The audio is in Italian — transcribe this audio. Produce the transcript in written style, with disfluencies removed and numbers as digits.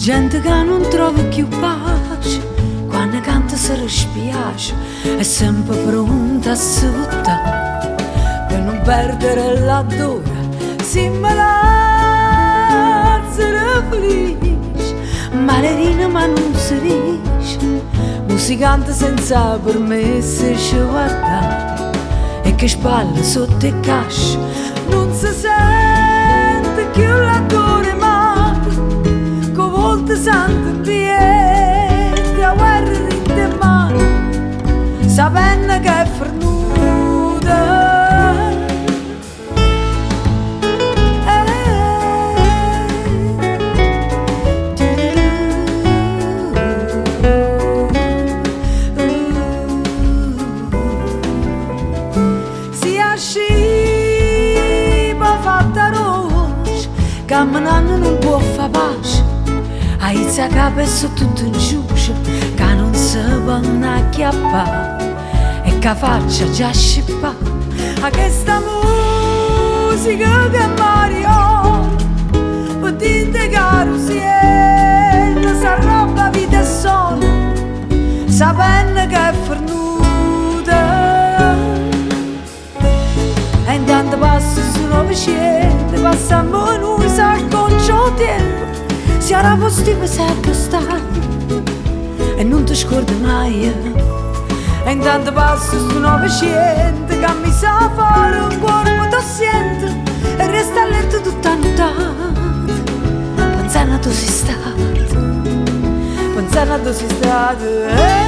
gente che non trova più pace, quando canta si respiace, è sempre pronta a svuotare, per non perdere l'adora, si malazzera felice, malerina ma non si riesce, musicante senza permesso ci guarda, e che spalle sotto e cascia, non si sente più l'adore mai, con volte sante piede, a guerra in te mani, sapendo che è fornuta. Camminando non può far pace, a inizia capo e so tutto in giuce, che non si può acchiappare, e che faccia già scippare, a questa musica che Mario, per dire caro siena, s'arroba vita e sonno, sapendo che è fornuta, e intanto passa su nuove scelte, passiamo noi con ciò tempo, si era positivo sempre stare e non ti scordi mai, e intanto passo su nuove scelte che mi sa fare un corpo ti sente e resta a letto tutta notte, pensando a tu sei stato, pensando a tu sei stato.